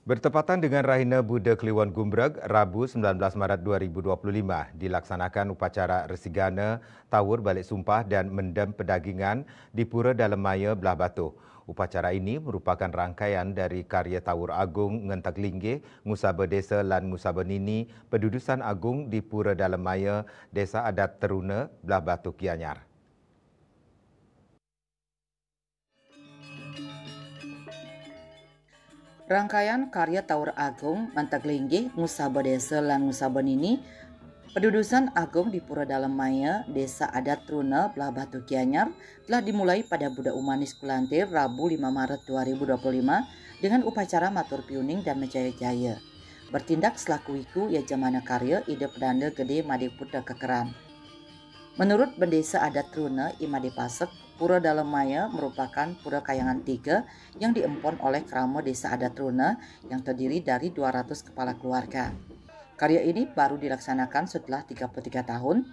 Bertepatan dengan Rahina Buddha Kliwon Gumbreg, Rabu 19 Maret 2025, dilaksanakan upacara Resigana, Tawur Balik Sumpah dan Mendem Pedagingan di Pura Dalem Maya, Belah Batu. Upacara ini merupakan rangkaian dari karya Tawur Agung Ngentak Linggih, Ngusaba Desa lan Ngusaba Nini, Pendudusan Agung di Pura Dalem Maya, Desa Adat Teruna, Belah Batu, Gianyar. Rangkaian karya Tawur Agung, Ngentak Linggih, Ngusaba Desa lan Ngusaba Nini, Pendudusan Agung di Pura Dalem Maya, Desa Adat Truna, Belah Batu Gianyar telah dimulai pada Budak Umanis Kulantir Rabu 5 Maret 2025 dengan upacara matur piuning dan menjaya-jaya. Bertindak selaku wiku Yajamana Karya Ide Pedanda Gede Made Putra Kekeran. Menurut Bendesa Adat Truna Imade Pasek, Pura Dalem Maya merupakan pura kayangan 3 yang diempon oleh Krama Desa Adat Truna yang terdiri dari 200 kepala keluarga. Karya ini baru dilaksanakan setelah 33 tahun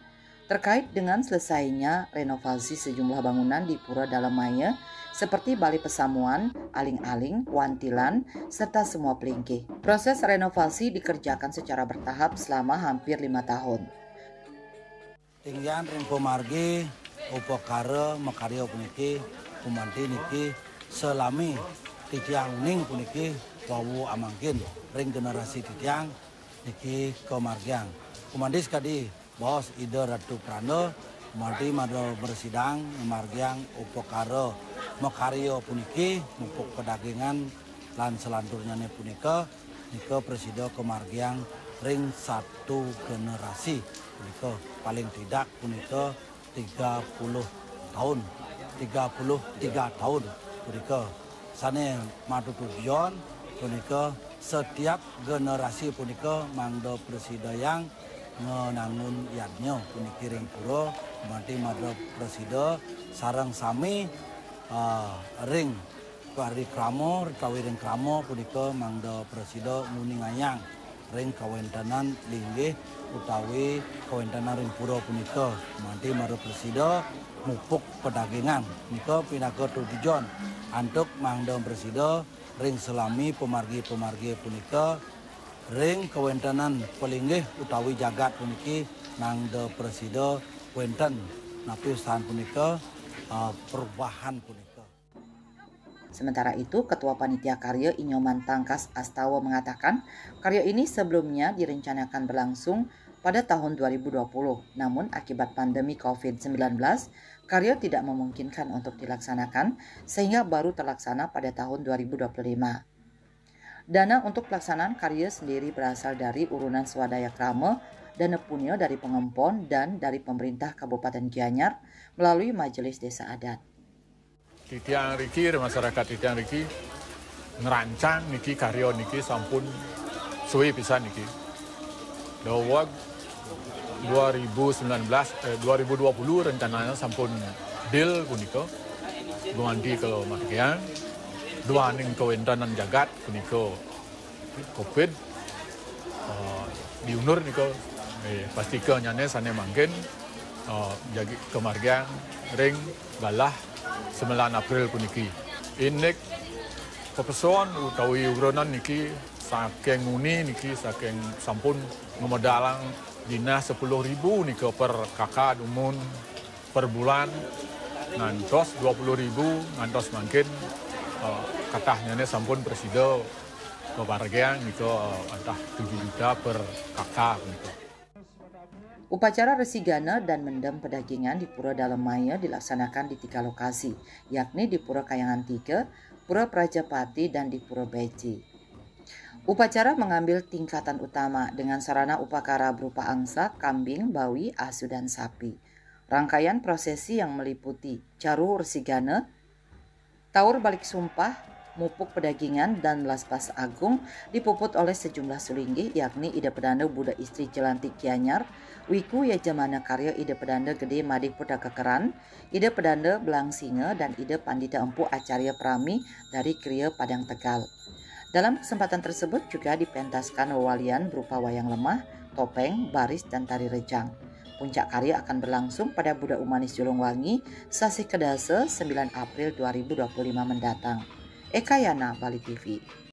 terkait dengan selesainya renovasi sejumlah bangunan di Pura Dalem Maya seperti Balai Pesamuan, Aling-aling, Wantilan, serta semua pelingkih. Proses renovasi dikerjakan secara bertahap selama hampir 5 tahun. Tinggian ring pemargi, upakara makarya puniki, kumanti niki, selami titiang ning puniki, wawu amangkin, ring generasi titiang niki kemargiang. Kumandis kadi bos Ida Ratu Prana, kumanti mado bersidang margiang upakara makarya puniki, mupuk pedagingan lan selanturnya punika, nika presida kemargiang ring satu generasi punika paling tidak punika 33 tahun punika sane matu tujuan punika setiap generasi punika mangda presidayang ngenangun yadnya puniki ring pura manti madra presida sareng sami ring kari kramo utawi ring kramo punika mangda presida nguningayang ring kawentanan linggih utawi kawentanan ring pura punika manti maro presida mupuk pedagingan nika pinaka tujuan antuk mangda presida ring selami pemargi punika ring kawentanan pelinggih utawi jagat puniki mangda presida wenten napi usahan punika perubahan punika. Sementara itu, Ketua Panitia Karya Inyoman Tangkas Astawa mengatakan karya ini sebelumnya direncanakan berlangsung pada tahun 2020. Namun akibat pandemi COVID-19, karya tidak memungkinkan untuk dilaksanakan sehingga baru terlaksana pada tahun 2025. Dana untuk pelaksanaan karya sendiri berasal dari urunan swadaya krama, dana punya dari pengempon dan dari pemerintah Kabupaten Gianyar melalui Majelis Desa Adat. Titiang Riki, masyarakat Titiang Riki ngerancang niki karya niki sampun suwe pisan niki. Dawag 2020 rencananya sampun deal punika gumanti ke margian dua ning kawentanan jagat punika Covid diundur nika pasti ke nyane sane mangkin jagi kemargian ring balah 9 April puniki. Inek pepeson utawi ugronan niki saking nguni niki saking sampun ngemodalang dina 10.000 nika per kakak dumun per bulan ngantos 20.000 ngantos mungkin katahnya sampun presida kebargian nika antah 7 juta per kakak nika. Upacara Resigana dan Mendem Pedagingan di Pura Dalem Maya dilaksanakan di 3 lokasi, yakni di Pura Kayangan 3, Pura Prajapati, dan di Pura Beci. Upacara mengambil tingkatan utama dengan sarana upakara berupa angsa, kambing, bawi, asu, dan sapi. Rangkaian prosesi yang meliputi Caru Resigana, Tawur Balik Sumpah, Mupuk Pedagingan, dan Laspas Agung dipuput oleh sejumlah sulinggih yakni Ide Pedanda Budak Istri Jelantik Gianyar, Wiku Yajamana Karya Ide Pedanda Gede Made Putra Kekeran, Ide Pedanda Belang Singa, dan Ide Pandita Empu Acarya Prami dari Kriya Padang Tegal. Dalam kesempatan tersebut juga dipentaskan wawalian berupa wayang lemah, topeng, baris, dan tari rejang. Puncak karya akan berlangsung pada Budak Umanis Julungwangi, Sasi Kedase, 9 April 2025 mendatang. Eka Yana, Bali TV.